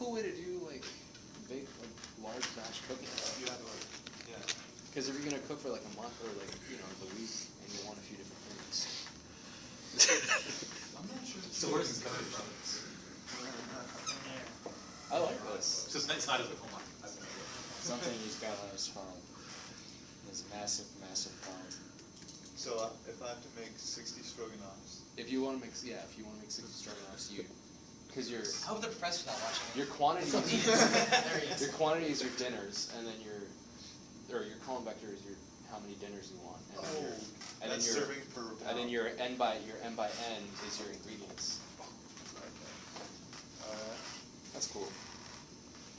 cool way to do like big, like large batch cooking. You have like, yeah. Because if you're gonna cook for like a month or like the week, and you want a few different things. I'm not sure. So where does this come from? I like this. So it's not as a home as an idea. Something he's got on his farm. His massive, massive farm. So if I have to make 60 stroganoffs. If you want to make 60 stroganoffs, because your I hope the professor's not watching. your quantity There he is. your quantity is your dinners, and then your column vector is how many dinners you want, and then your and that's then your serving per pound. and then your n by n is your ingredients. That's cool.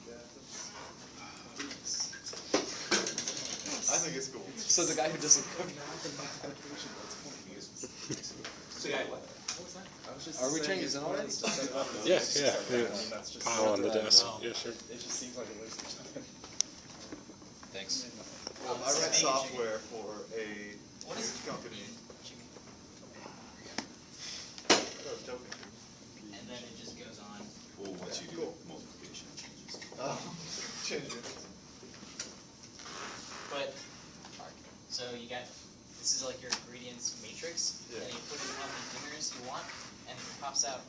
Yeah, I think it's cool. So the guy who doesn't cook. So yeah, what was that? Are we changing this in already? Yeah. Pile on the desk. Wow. Yeah, sure. It just seems like a waste of time. Thanks. I rent software for a company. That was joking. And then it just goes on. Well, once you do Cool. multiplication, it changes. Change it. But, so you got, this is like your ingredients matrix, Yeah. and you put in how many dinners you want, and it pops out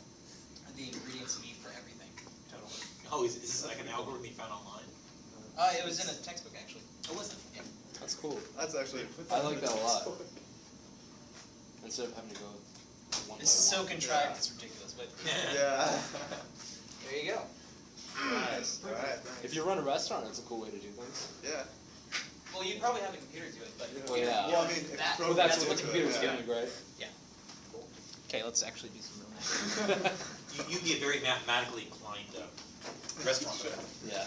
the ingredients you need for everything, total. Oh, is this like an algorithm you found online? It was in a textbook, actually. Oh, was it? Yeah. That's cool. That's actually. I like that a lot. Instead of having to go one This is by so one. contrived, it's ridiculous, but Yeah. there you go. Nice. All right. If you run a restaurant, it's a cool way to do things. Yeah. Well, you'd probably have a computer do it, but Well, yeah. Well, I mean, if That- Well, that's programs what the do it, computer's yeah. doing, right? Okay, let's actually do some real math. You'd be a very mathematically inclined restaurant chef. Yeah.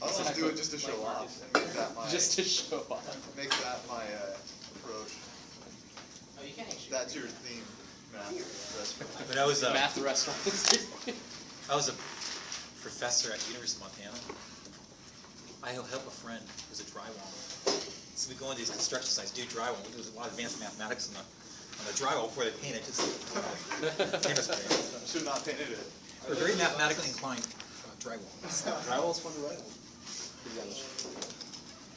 I'll just do it just to show off and make that my Just to show off. make that my approach. Oh, you can't actually. That's your theme, math restaurant. But I was Math restaurant. I was a professor at the University of Montana. I help a friend who's a drywall. So we go into these construction sites, do drywall. We do a lot of advanced mathematics on the drywall before they paint it. Just famous paint. Should have not painted it. We're very mathematically inclined drywall. Drywall's fun to write on.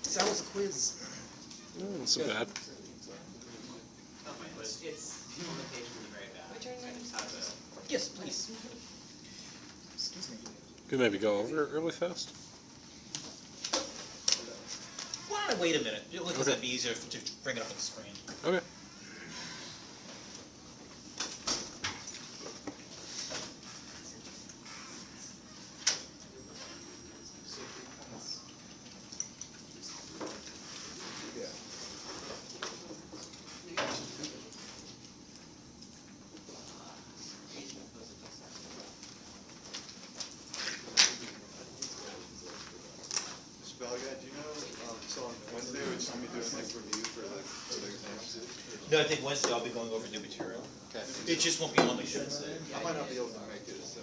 So that was a quiz. Not so bad. It's on the page will be very bad. Yes, please. Excuse me. Could maybe go over it really fast. Why don't I wait a minute? Because it'd be easier to bring it up on the screen. Okay. Spell guy, do you know? So on Wednesday, we're just gonna be doing like review for the exams. No, I think Wednesday I'll be going over new material. Okay. It just won't be on my show. I might not be able to make it, so.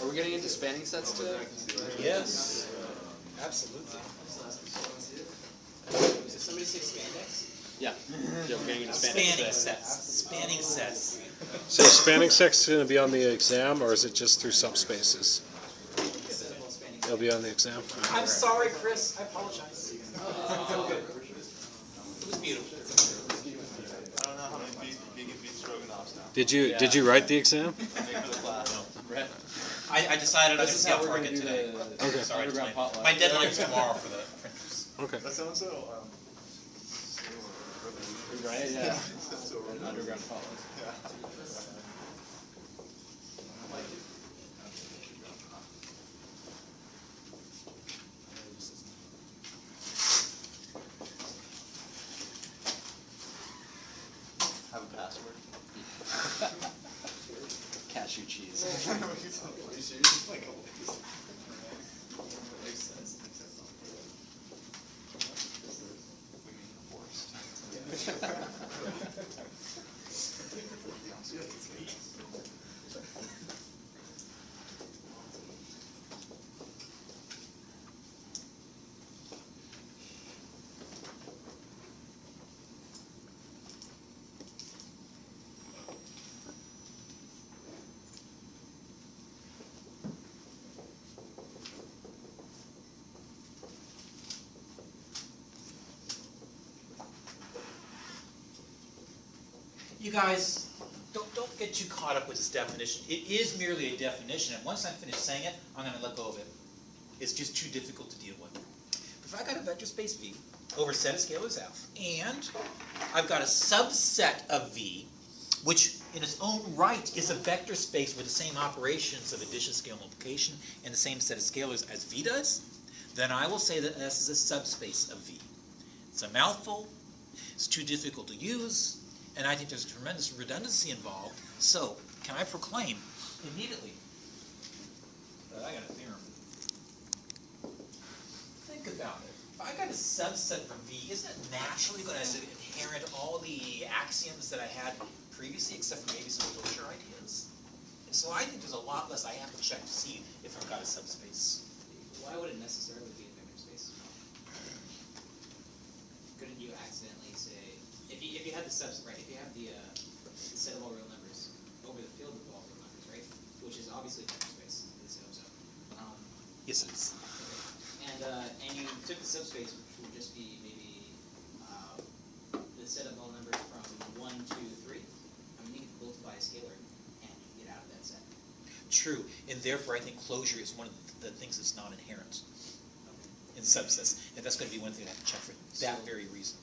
Are we getting into spanning sets today? Yes. Absolutely. Did somebody say spandex? Yeah. Yeah, we're getting into spanning Spanning sets. sets. Spanning sets. So spanning sex is going to be on the exam, or is it just through subspaces? It'll be on the exam. I'm sorry, Chris. I apologize. It was beautiful. I don't know how many vegan beef stroganoffs now. Did you write the exam? Make for the class. Right. I decided I This should is see how how we're far I gonna get do today. the Okay. Sorry, underground potluck. my deadline is tomorrow for the printers. Okay. That sounds so. Right, yeah. So An underground potluck. Yeah. Have a password. Cashew cheese. Are you serious? Like always. Makes sense. We mean forced. You guys, don't get too caught up with this definition. It is merely a definition, and once I'm finished saying it, I'm gonna let go of it. It's just too difficult to deal with. If I got a vector space V over a set of scalars F, and I've got a subset of V, which in its own right is a vector space with the same operations of addition, scale, multiplication, and the same set of scalars as V does, then I will say that S is a subspace of V. It's a mouthful, it's too difficult to use, and I think there's tremendous redundancy involved. So, can I proclaim immediately that I got a theorem? Think about it. If I got a subset from V, isn't it naturally going to inherit all the axioms that I had previously, except for maybe some closure ideas? And so I think there's a lot less I have to check to see if I've got a subspace. Why would it necessarily be a vector space? Couldn't you accidentally say, if you had the subset, right, if you have the set of all real numbers over the field of all real numbers, right, which is obviously a vector space, this is Yes, it is. and you took the subspace, which would just be maybe the set of all numbers from 1 to 3. I mean, you can multiply a scalar and you can get out of that set. True, and therefore I think closure is one of the things that's not inherent in subsets, and that's going to be one thing I have to check for that So- very reason.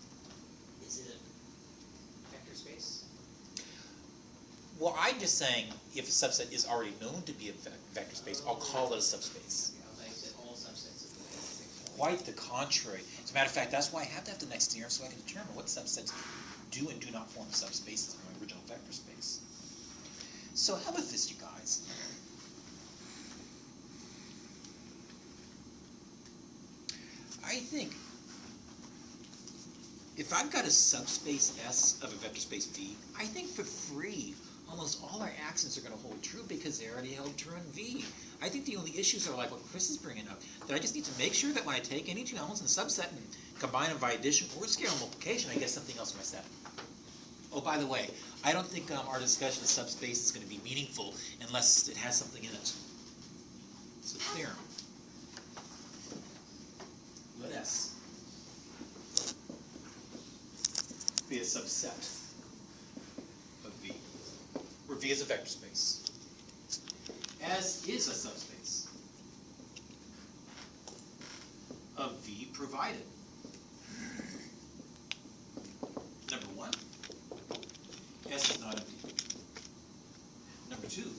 Is it a vector space? Well, I'm just saying, if a subset is already known to be a vector space, I'll call it a subspace. Like I said, all subsets of the vector space. Quite the contrary. As a matter of fact, that's why I have to have the next theorem so I can determine what subsets do and do not form subspaces in my original vector space. So how about this, you guys? I think if I've got a subspace S of a vector space V, I think for free, almost all our axioms are going to hold true because they already held true in V. I think the only issues are like what Chris is bringing up, that I just need to make sure that when I take any two elements in a subset and combine them by addition or scale multiplication, I get something else in my set. Oh, by the way, I don't think our discussion of subspace is going to be meaningful unless it has something in it. It's a theorem. Let S be a subset of V, where V is a vector space. S is a subspace of V provided. Number one, S is not empty. Number two,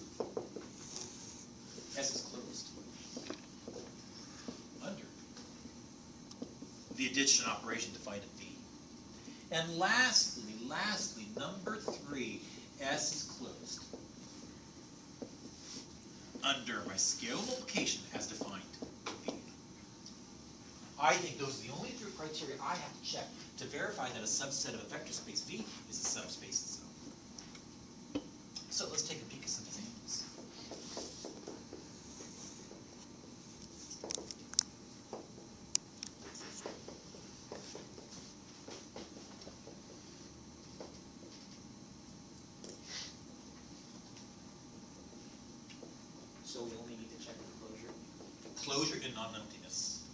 S is closed under the addition operation defined in V. And lastly, number three, S is closed under my scale multiplication as defined in V. I think those are the only three criteria I have to check to verify that a subset of a vector space V is a subspace itself. So let's take a peek at some examples. So we only need to check the closure. Closure and non-emptiness.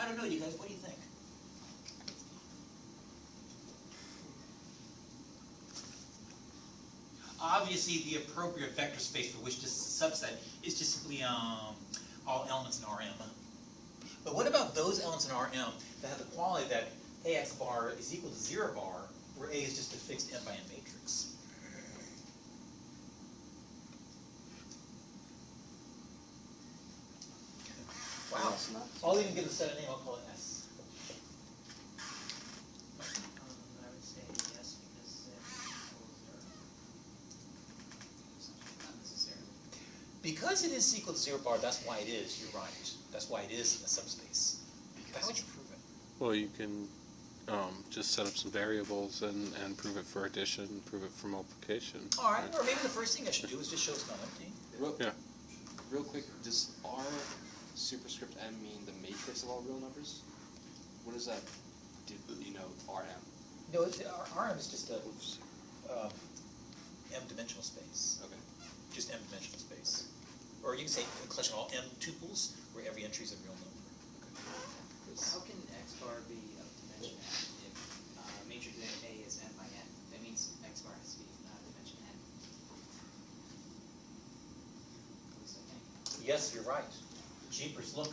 I don't know, you guys, what do you think? Obviously, the appropriate vector space for which this is a subset is just simply all elements in Rm. But what about those elements in Rm that have the quality that Ax bar is equal to 0 bar, where A is just a fixed n by n matrix? Wow. I'll even give the set a name, I'll call it S. I would say yes, because Because it is equal to zero bar, that's why it is, you're right. That's why it is in the subspace. How would you prove it? Well, you can just set up some variables and prove it for addition, prove it for multiplication. All right, or maybe the first thing I should do is just show it's not empty. Yeah. Real quick, does R superscript M mean the matrix of all real numbers? What does that denote, RM? No, Rm is just a m-dimensional space. Okay. Just m-dimensional space. Or you can say a collection of all m tuples where every entry is a real number. How can X bar be of dimension n if matrix A is n by n? That means X bar has to be dimension n. At least I think. Yes, you're right. Jeepers, look.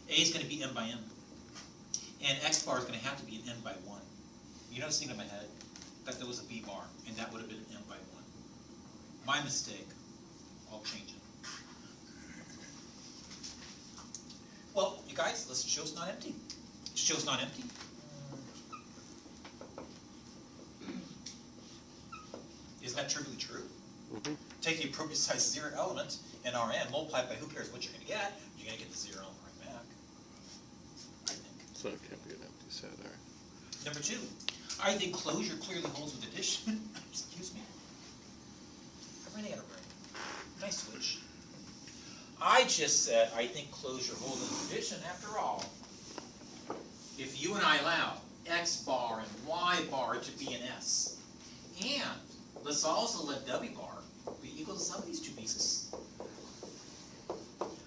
A is going to be m by n. And X bar is going to have to be an n by 1. You notice the thing in my head? That there was a B bar, and that would have been an n by 1. My mistake. I'll change it. Well, you guys, let's show it's not empty. Show it's not empty. Isn't that trivially true? Mm-hmm. Take the appropriate size zero element in Rn, multiply it by who cares what you're going to get. You're going to get the zero element right back. I think. So it can't be an empty set, all right. Number 2, I think closure clearly holds with addition. Excuse me. I'm running out of brain. Nice switch. I just said I think closure holds with addition after all. If you and I allow X bar and Y bar to be an S, and let's also let W bar be equal to some of these two pieces.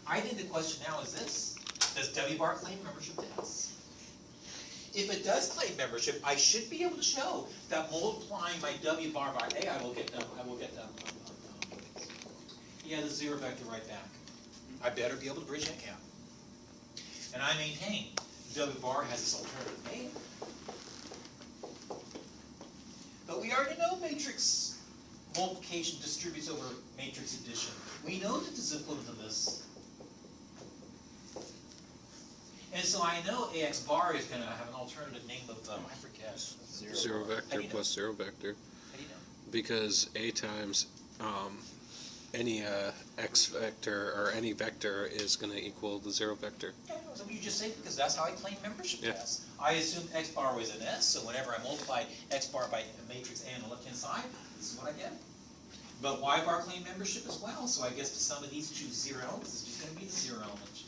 I think the question now is this: does W bar claim membership to S? If it does claim membership, I should be able to show that multiplying my W bar by A, I will get the zero vector right back. I better be able to bridge that gap. And I maintain W bar has this alternative name. But we already know matrix multiplication distributes over matrix addition. We know that this is equivalent to this. And so I know AX bar is going to have an alternative name of, I forget. Zero How do vector you know? plus zero vector. How do you know? Because A times any x vector or any vector is going to equal the zero vector. Yeah, so you just say because that's how I claim membership Yeah. to S. I assume X bar was an S, so whenever I multiply X bar by matrix A on the left-hand side, this is what I get. But Y bar claim membership as well, so I guess to some of these two zero elements, it's just going to be the zero element.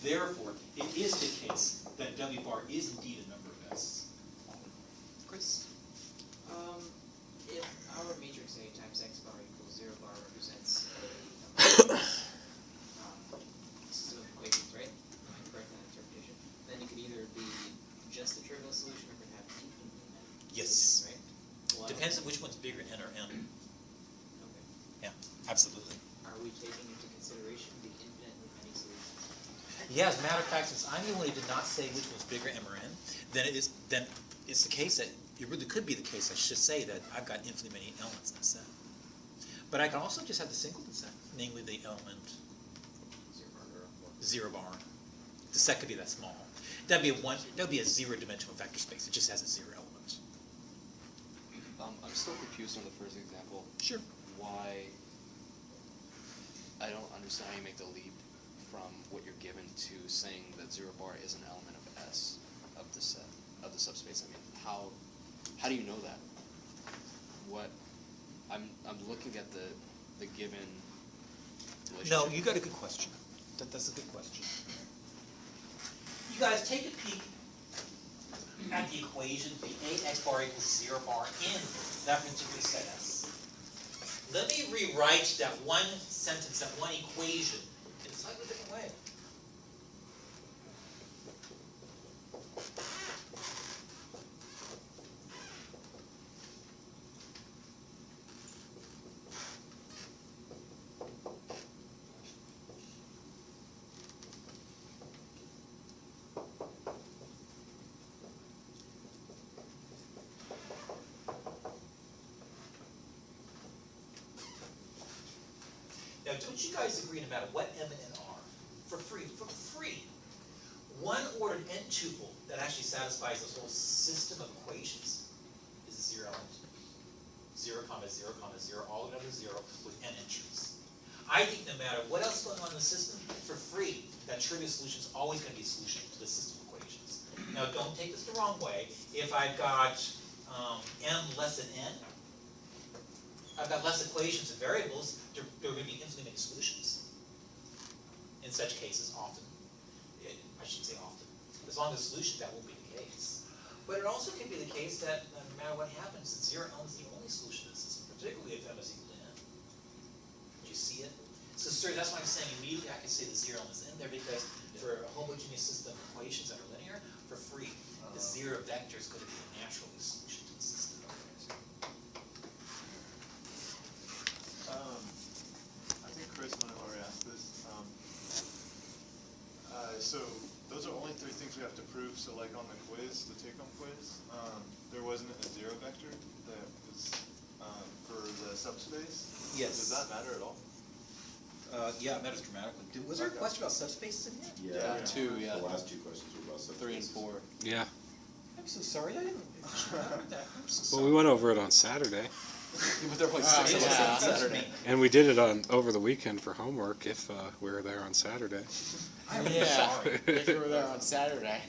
Therefore, it is the case that W bar is indeed a member of S. Chris? If our matrix A times X bar equals 0 bar represents a number of system of equations, right? Am I correct in that interpretation? Then it could either be just a trivial solution or it could have infinitely many Yes. solutions, right? Well, Depends on which one's bigger, N or M. Okay. Yeah, absolutely. Are we taking into consideration the infinitely many solutions? Yeah, as a matter of fact, since I'm the one who did not say which was bigger, M or N, then it's the case that it really could be the case. I should say that I've got infinitely many elements in a set. But I can also just have the singleton set, namely the element 0 bar. The set could be that small. That'd be a zero-dimensional vector space. It just has a zero element. I'm still confused on the first example. Sure. Why, I don't understand how you make the leap from what you're given to saying that 0 bar is an element of S of the set, of the subspace. I mean, how do you know that? What, I'm looking at the given relationship. No, you got a good question. That's a good question. You guys take a peek at the equation, the AX bar equals 0 bar in that particular set S. Let me rewrite that one sentence, that one equation, in a slightly different way. Now, don't you guys agree no matter what M and N are, for free, one ordered n tuple that actually satisfies this whole system of equations is a zero element. 0, 0, 0, all the way down to 0 with n entries. I think no matter what else is going on in the system, for free, that trivial solution is always gonna be a solution to the system equations. Now, don't take this the wrong way. If I've got m less than n, I've got less equations and variables, there are gonna be infinitely many solutions. In such cases, often, I should say often, as long as solution, that will be the case. But it also can be the case that no matter what happens, zero element is the only solution to the system, particularly if m is equal to n. Do you see it? So sir, that's why I'm saying immediately I can say the zero element is in there, because for a homogeneous system of equations that are linear, for free, the zero vector is going to be a natural solution to the system. I think Chris might have already asked this. So those are only 3 things we have to prove. So like on the quiz, the take-home quiz, there wasn't a zero vector that was for the subspace. Yes. Does that matter at all? Yeah, it matters dramatically. Was there a Okay. question about subspaces in here? Yeah, 2, yeah. The last 2 questions were about subspaces. 3 and 4. Yeah. I'm so sorry, I didn't remember that. I'm so Well, sorry. we went over it on Saturday, But there were like 6 of us yeah. on Saturday. and we did it on over the weekend for homework if we were there on Saturday. I'm Yeah, sorry. if you were there on Saturday.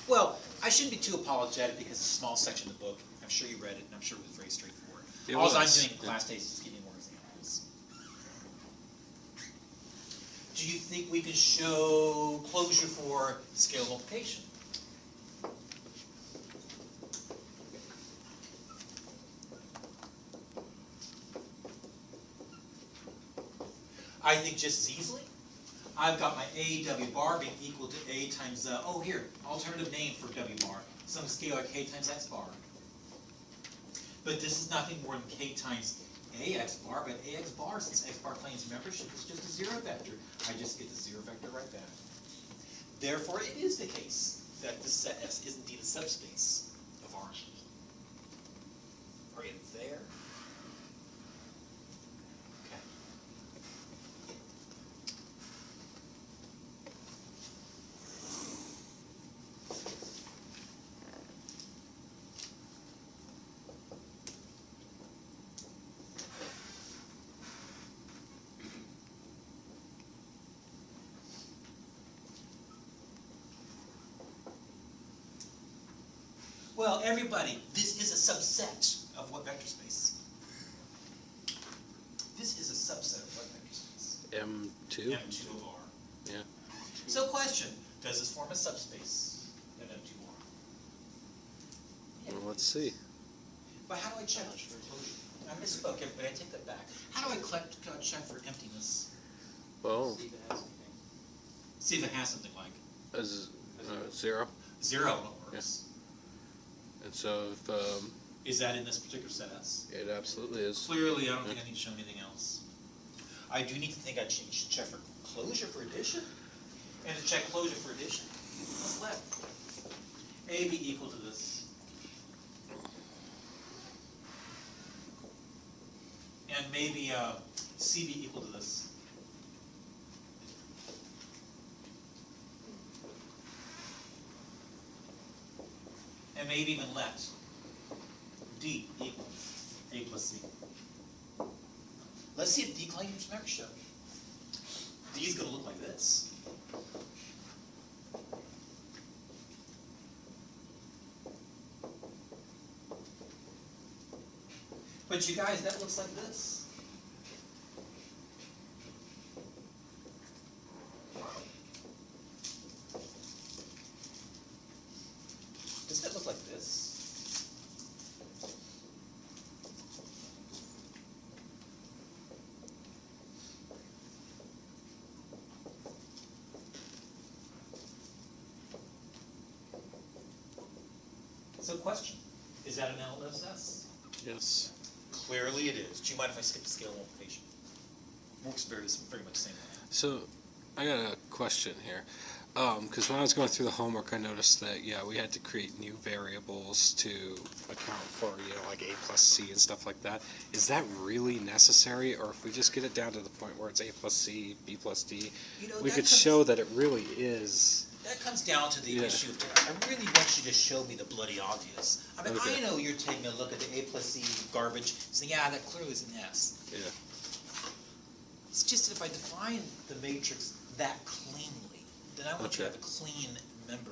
Well, I shouldn't be too apologetic because it's a small section of the book. I'm sure you read it, and I'm sure it was very straightforward. It All I'm was. doing in class days is just giving more examples. Do you think we can show closure for scale multiplication? I think just as easily. I've got my A W bar being equal to A times, oh here, alternative name for W bar, some scalar K times X bar. But this is nothing more than K times AX bar, but AX bar, since X bar claims membership, is just a zero vector. I just get the zero vector right back. Therefore, it is the case that this set S is indeed a subspace of R. Are you there? Okay. Well, everybody, this is a subset of what vector space? This is a subset of what vector space? M2? M2 of R. Yeah. So question, does this form a subspace of M2R? Well, let's see. But how do I check for closure? I misspoke, but I take that back. How do I check for emptiness? Well, See if it has anything. See if it has something like as 0. 0 works. And so if, Is that in this particular set S? it absolutely is. Clearly, I don't think I need to show anything else. I do need to think I should check for closure for addition. And to check closure for addition, what's left? A be equal to this. And maybe C be equal to this. And maybe even let D equal A plus C. Let's see if D claims membership. D is going to look like this. But you guys, that looks like this. Does that look like this? So question, is that an LSS? Yes. Clearly it is. Do you mind if I skip the scale multiplication? Works very much the same way. So, I got a question here. Because when I was going through the homework, I noticed that, yeah, we had to create new variables to account for, like A plus C and stuff like that. Is that really necessary? Or if we just get it down to the point where it's A plus C, B plus D, You know, we that could comes- show that it really is. That comes down to the Yeah. issue of, I really want you to show me the bloody obvious. I mean, Okay. I know you're taking a look at the A plus C garbage, saying, yeah, that clearly is an S. Yeah. It's just if I define the matrix that cleanly, then I want you to have a clean member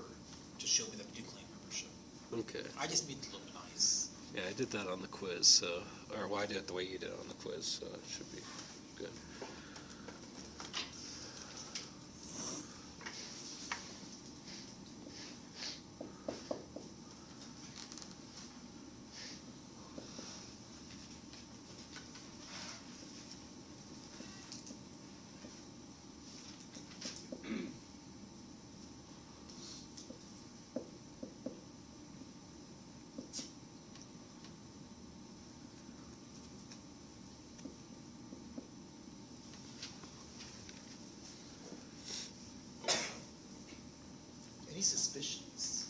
to show me that you do claim membership. Okay. I just need to look nice. Yeah, I did that on the quiz, so, or well, I did it the way you did it on the quiz, so it should be good. Any suspicions?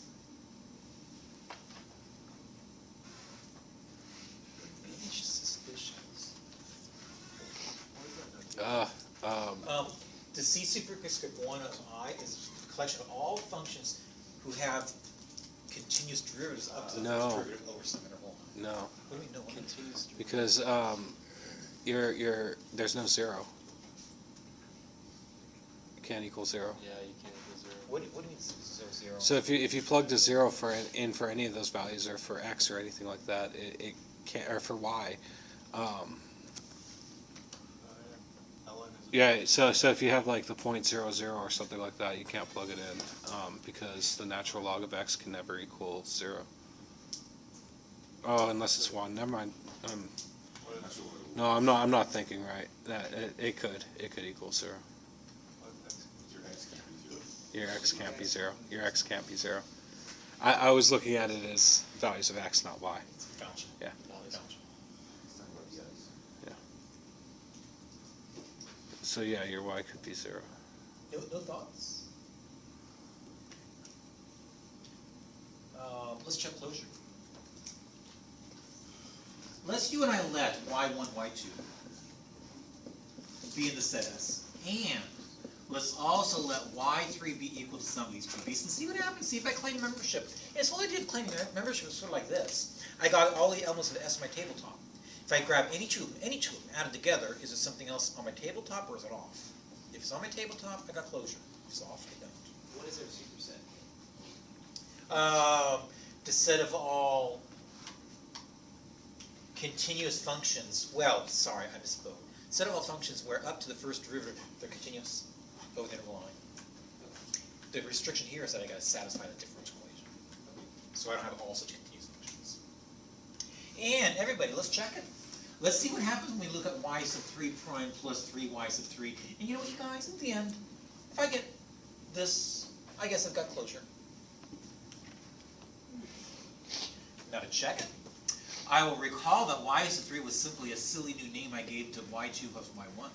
Any suspicions? The C superscript 1 of I is a collection of all functions who have continuous derivatives up to the No. first derivative lower some interval. No, What do you mean, no? Continuous because, there's no zero. You can't equal zero. Yeah, you can't equal zero. What do you mean zero? So if you plugged a zero in for any of those values, or for X or anything like that, it can't, or for Y, ln is. yeah, so if you have like the 0.00 or something like that, you can't plug it in, because the natural log of X can never equal 0. Oh, unless it's 1, never mind. What is, No, I'm not thinking right. That, it could equal 0. what X? Your X can't be 0. Your X can't be 0. I was looking at it as values of X, not Y. Gotcha. Yeah. Gotcha. He's talking about the X. So yeah, your Y could be 0. No thoughts? Let's check closure. Let's you and I let Y1, Y2 be in the set S. And let's also let Y3 be equal to some of these 2B's and see what happens, see if I claim membership. And it's all I did of claiming membership was sort of like this. I got all the elements of S on my tabletop. If I grab any two of them, added together, is it something else on my tabletop or is it off? If it's on my tabletop, I got closure. If it's off, I don't. What is our superset? The set of all continuous functions, well, sorry, I misspoke. Set of all functions where up to the first derivative, they're continuous over the interval line. The restriction here is that I gotta satisfy the differential equation. So I don't have all such continuous functions. And everybody, let's check it. Let's see what happens when we look at y sub 3 prime plus 3y sub 3. And you know what, you guys, at the end, if I get this, I guess I've got closure. Now to check it, I will recall that y sub 3 was simply a silly new name I gave to y2 plus y1.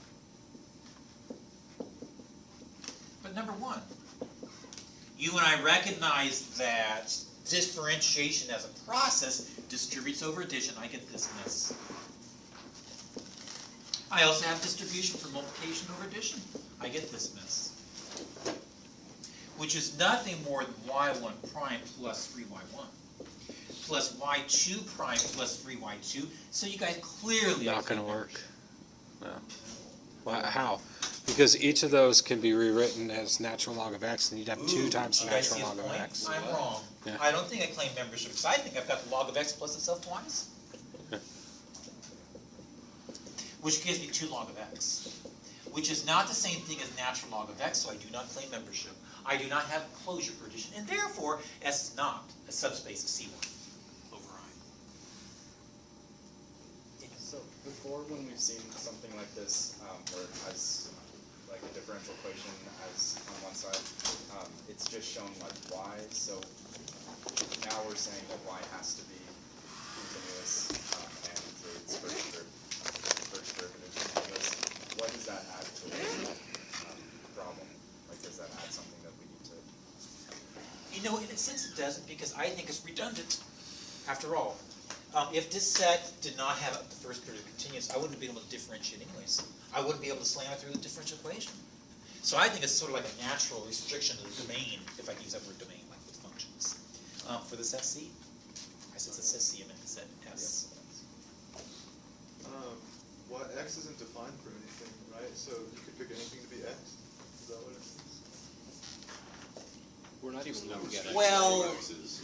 But number one, you and I recognize that differentiation as a process distributes over addition. I get this mess. I also have distribution for multiplication over addition. I get this mess. Which is nothing more than y1 prime plus 3y1 plus y2 prime plus 3y2. So you guys clearly Not going to work. No. Well, how? Because each of those can be rewritten as natural log of X, and you'd have 2 times the you guys see natural his log of point? X. I'm wrong. Yeah. I don't think I claim membership because I think I've got the log of X plus itself twice. Okay. Which gives me 2 log of X. Which is not the same thing as natural log of X, so I do not claim membership. I do not have closure for addition, and therefore S is not a subspace of C1 over I. So before, when we've seen something like this, where it has like a differential equation as on one side, it's just shown like y. So now we're saying that y has to be continuous, and its first derivative is continuous. What does that add to the problem? Like, does that add something that we need to? You know, in a sense it doesn't, because I think it's redundant. After all, if this set did not have the first derivative continuous, I wouldn't be able to differentiate anyways. I wouldn't be able to slam it through the differential equation. So I think it's sort of like a natural restriction to the domain, if I can use that word domain, like with functions. For this SC, I said it's SC, I meant to say S. Well, X isn't defined for anything, right? So you could pick anything to be X? Is that what it is? We're not even looking at it. Well,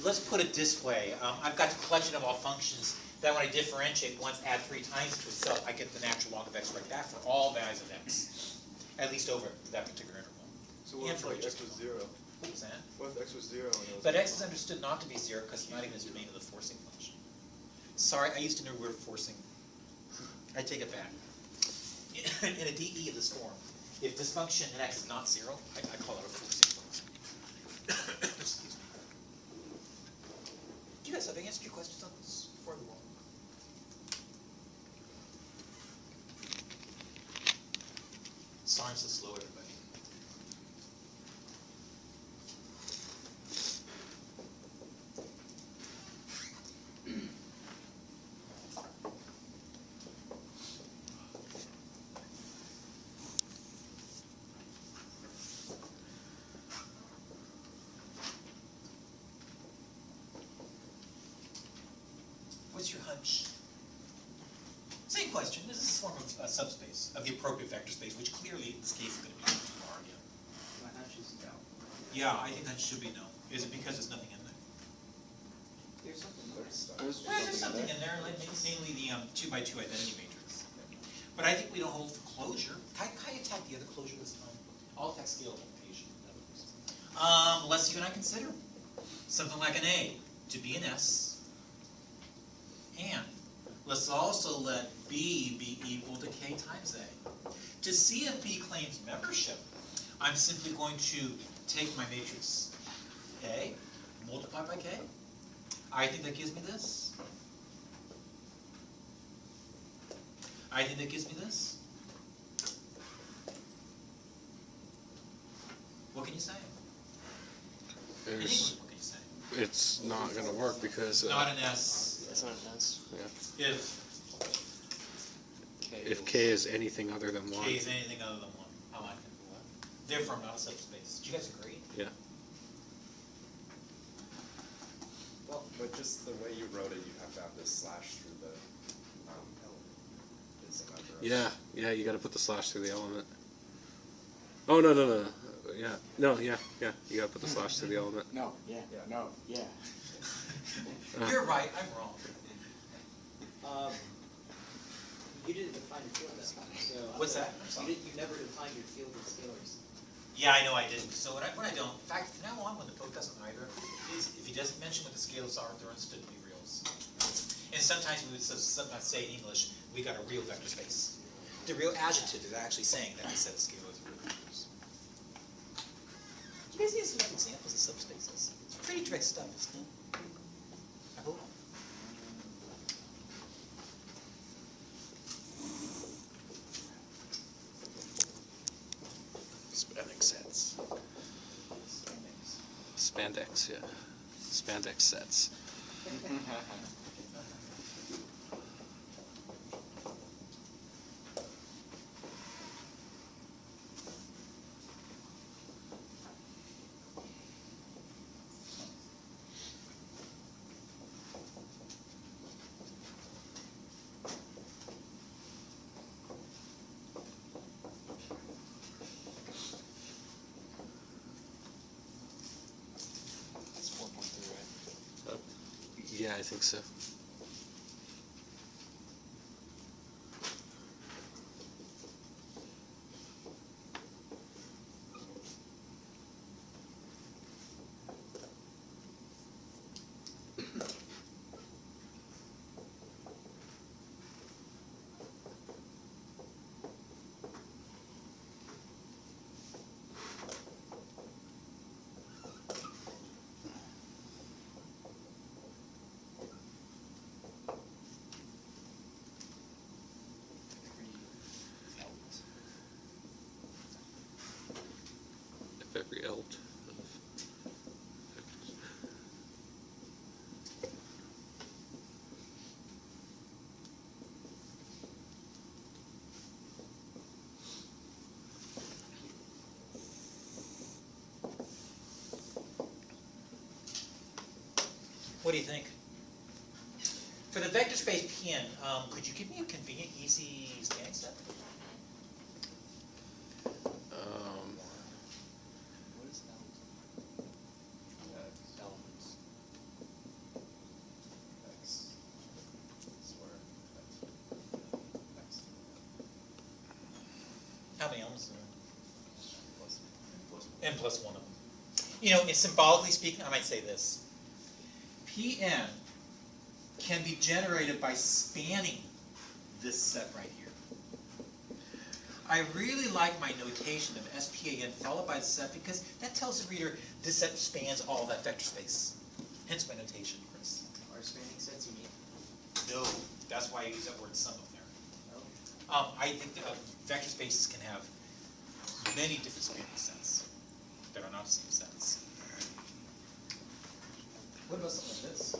let's put it this way. I've got the collection of all functions that when I differentiate once, add 3 times to itself, I get the natural log of x right back for all values of x, at least over that particular interval. So what And if for like each X was 0? What was that? What if X was 0 and it was? But x is understood not to be 0 because it's not even a domain of the forcing function. Sorry, I used to know the word forcing. I take it back. In a DE of this form, if this function in x is not 0, I call it a forcing function. Excuse me. Do you guys have answered your questions on this before I move on? Sorry I'm so slow, everybody. What's your hunch? Same question. This is a form of a subspace of the appropriate vector space, which clearly in this case is going to be R again. My hunch is no. Yeah, I think that should be no. Is it because there's nothing in there? There's something There's there. stuff. Well, there's something in there, like mainly the 2x2 identity matrix. But I think we don't hold for closure. Can I attack the other closure this time? I'll attack scale multiplication. Let's see what I consider. Something like an A to be an S. And let's also let B be equal to K times A. To see if B claims membership, I'm simply going to take my matrix A, multiply by K. I think that gives me this. I think that gives me this. What can you say? In English, There's, what can you say? it's not gonna work because, Not an S. It's not an S. yeah. If K K is anything other than 1. K is anything other than 1. I like it. Therefore, I'm not a subspace. Do you guys agree? Yeah. Well, but just the way you wrote it, you have to have this slash through the element. Is a member of. Yeah, you gotta put the slash through the element. Oh, no. Yeah, no, yeah, you gotta put the slash through the element. No, yeah, Yeah. no, yeah. You're right, I'm wrong. You didn't define your field though, so. What's that? You never defined your field of scalars. Yeah, I know I didn't. So when I don't, in fact, from now on, when the book doesn't either, if he doesn't mention what the scales are, they're understood to be reals. And sometimes we would sometimes say in English, we got a real vector space. The real adjective is actually saying that we set a scalars are real vectors. You guys need some examples of subspaces. It's pretty direct stuff, isn't it? I hope. Spandex sets. Spandex, yeah. Spandex sets. It's 4.3, right? Yeah, I think so. If every elt of vectors. What do you think? For the vector space PN, could you give me a convenient, easy spanning set? What is elements? X square, X. How many elements are there? Plus N plus one of them. You know, and symbolically speaking, I might say this. Pn can be generated by spanning this set right here. I really like my notation of SPAN followed by the set because that tells the reader this set spans all that vector space. Hence my notation, Chris. Are spanning sets unique? No, that's why I use that word sum up there. Oh. I think that vector spaces can have many different spanning sets that are not the same sets. What about something like this?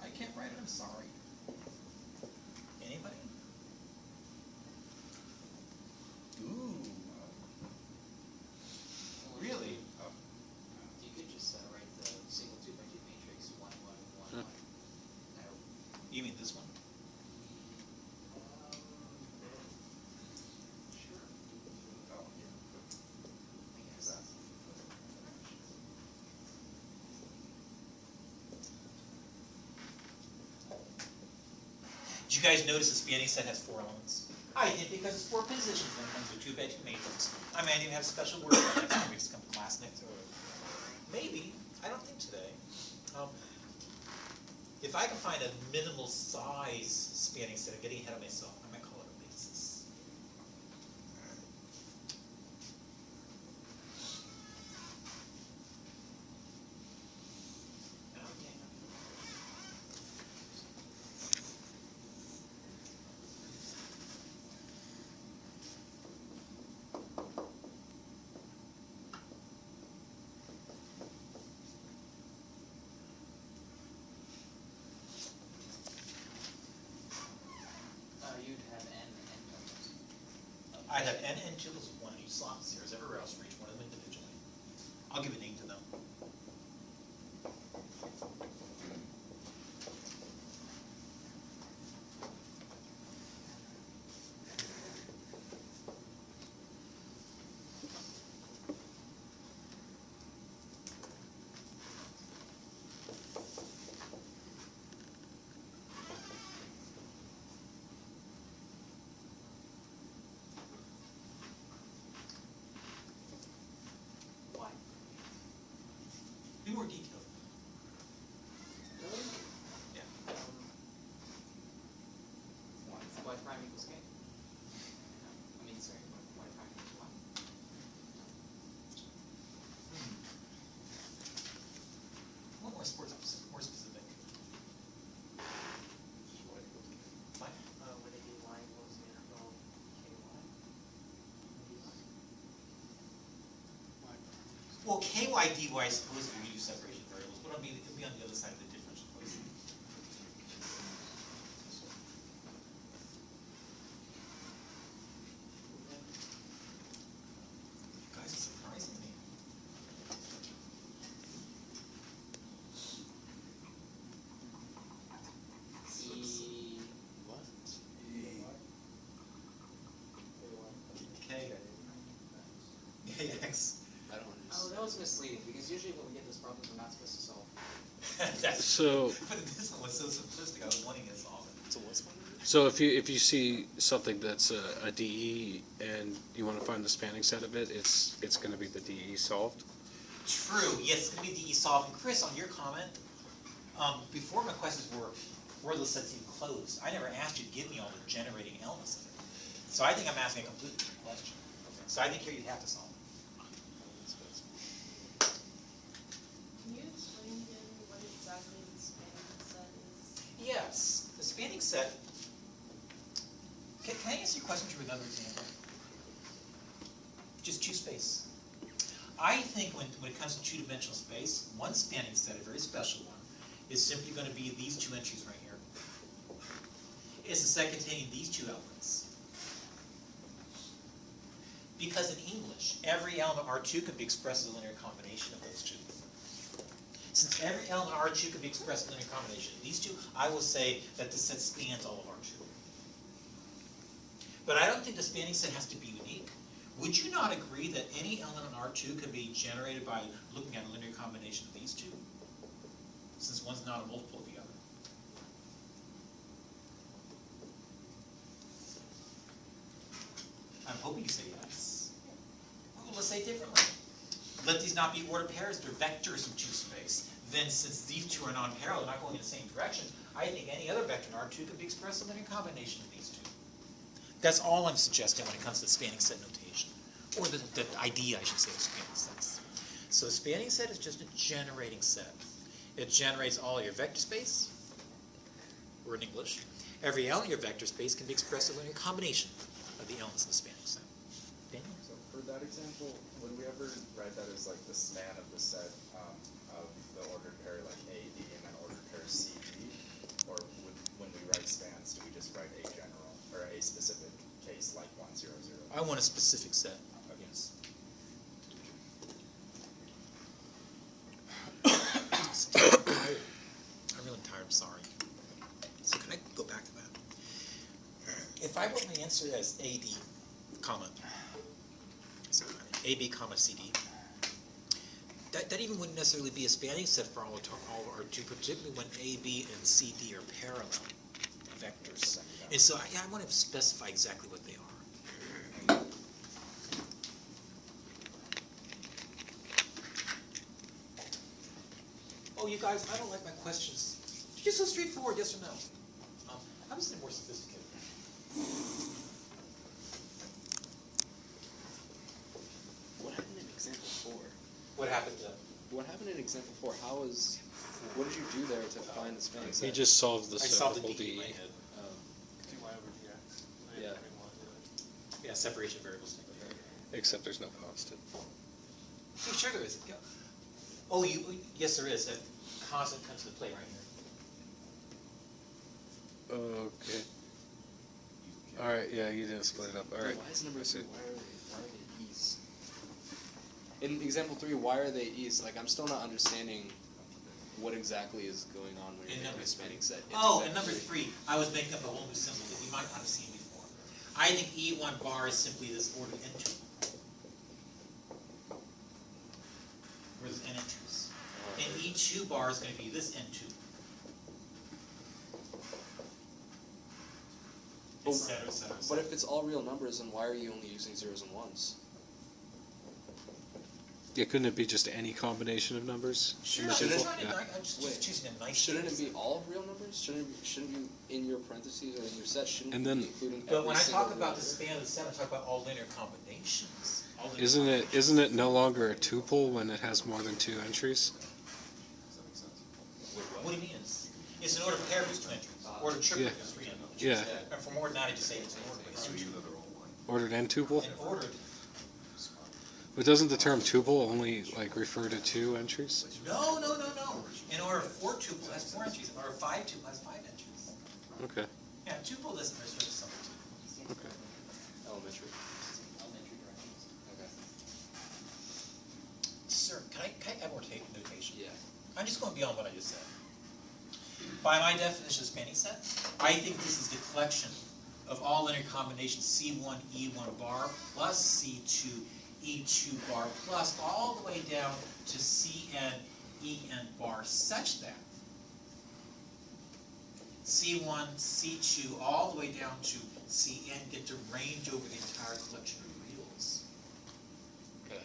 I can't write it, I'm sorry. Anybody? Ooh. Really? You could just write the single 2x2 matrix 1, 1, 1, 1. You mean this one? Sure. Oh, I guess. Did you guys notice the spanning set has 4 elements? I did because it's 4 positions when it comes to a 2x2 matrix. I might even have a special word for that next week's class next week. Maybe. I don't think today. If I can find a minimal size spanning set, I'm getting ahead of myself. I might call it a basis. Okay. You'd have n and terminals. I'd have n and tuples of 1 in each slot, 0s everywhere else for each one of them individually. I'll give a name to them. Why? Be more detailed. Really? Yeah. Y prime equals k? I mean, sorry, y prime equals 1. What more sports, more specific? Fine. When they do y equals integral ky. Well, ky dy, I suppose if we use separation variables, but I mean, it could be on the other side of the differential equation. You guys are surprising me. E. What? K. X. I don't Oh, understand. that was misleading, because usually when we get those problems, we're not supposed to solve. That's So- But this one was so simplistic, I was wanting to solve it. So what's one? So if you see something that's a DE and you want to find the spanning set of it, it's going to be the DE solved. True, yes, it's gonna be DE solved. And Chris, on your comment, before my questions were the sets even closed, I never asked you to give me all the generating elements of it. So I think I'm asking a completely different question. So I think here you'd have to solve it. Can you explain again what exactly the spanning set is? Yes, the spanning set. Can I answer your question through another example? Just choose space. I think when it comes to two-dimensional space, one spanning set, a very special one, is simply going to be these 2 entries right here. It's a set containing these 2 outlets. Because in English, every element R2 can be expressed as a linear combination of those two. Since every element R2 can be expressed as a linear combination of these two, I will say that the set spans all of R2. But I don't think the spanning set has to be unique. Would you not agree that any element in R2 can be generated by looking at a linear combination of these two? Since one's not a multiple of the other. I'm hoping you say yes. Well, let's say it differently. Let these not be ordered pairs, they're vectors in 2 space. Then since these two are non-parallel, not going in the same direction, I think any other vector in R2 could be expressed as a linear combination of these two. That's all I'm suggesting when it comes to the spanning set notation. Or the idea, I should say, of spanning sets. So the spanning set is just a generating set. It generates all your vector space, or in English, every element in your vector space can be expressed as a linear combination of the elements in the spanning set. Daniel? So for that example, would we ever write that as like the span of the set of the ordered pair like A, D, and then ordered pair C, D? Or when we write spans, do we just write a general, or a specific case like 1, 0, 0? I want a specific set. Yes. I'm really tired, I'm sorry. So can I go back to that? If I wrote my answer as AD, comma, AB, comma, CD, that even wouldn't necessarily be a spanning set for all of R2, particularly when AB and CD are parallel vectors. And so I want to specify exactly what they are. Oh, you guys, I don't like my questions. They're just so straightforward, yes or no. I was more sophisticated. What happened in example 4? What happened to? What happened in example 4? What did you do there to find the spanning set? He just solved the I solved the double DE in D. my head. dy over dx. Yeah. Yeah, separation of variables. Except there's no constant. Yeah, sure there is. Yeah. Oh, yes, there is. That constant comes into play right here. Okay. All right. Yeah, you didn't split it up. All right. Why is number I see. 3? Why are they e's? In example 3, why are they e's? Like, I'm still not understanding what exactly is going on when you're In making number a spanning set. in Oh, and example number 3, I was making up a whole new symbol that you might not have seen before. I think E1 bar is simply this ordered n2. Where there's n entries. And E2 bar is going to be this n2. But- Et cetera, et cetera, et But cetera. if it's all real numbers, then why are you only using zeros and ones? Yeah, couldn't it be just any combination of numbers? Sure, In I'm the just, table? trying to, Yeah. I'm just Wait. choosing a nice. Shouldn't it be all real numbers? Shouldn't you, in your parentheses or in your set, shouldn't And you then- be including But when I every single talk about real the number? span of the set, I talk about all linear combinations. All linear Isn't it no longer a tuple when it has more than 2 entries? Does that make sense? What do you mean? It's an order pair with 2 entries. Order triplet Yeah. with 3 entries. Yeah. And for more than that, I just say it's an order with 3 Ordered n tuple? And ordered. But doesn't the term tuple only like refer to 2 entries? No. In order 4 tuple has 4 entries. In order 5 tuple has 5 entries. Okay. Yeah, tuple doesn't refer to something. Okay. Elementary. Elementary directions. Okay. Sir, can I add more notation? Yeah. I'm just going beyond what I just said. By my definition of spanning set, I think this is the collection of all linear combinations C1 E1 bar plus C2 E2 bar plus all the way down to Cn En bar such that C1, C2, all the way down to Cn get to range over the entire collection of reals. Okay.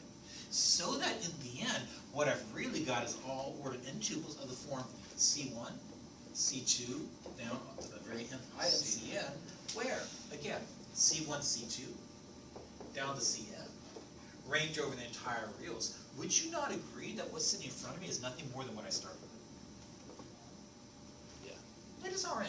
So that in the end, what I've really got is all ordered n tuples of the form C1, C2, down to the very nth item Cn, where, again, C1, C2, down to Cn, range over the entire reals. Would you not agree that what's sitting in front of me is nothing more than what I started with? Yeah. That is Rn.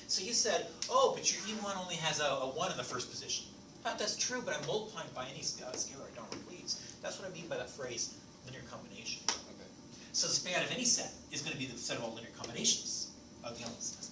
So you said, oh, but your E1 only has a 1 in the first position. That's true, but I'm multiplying by any scalar I don't please. That's what I mean by that phrase, linear combination. Okay. So the span of any set is going to be the set of all linear combinations of the elements in the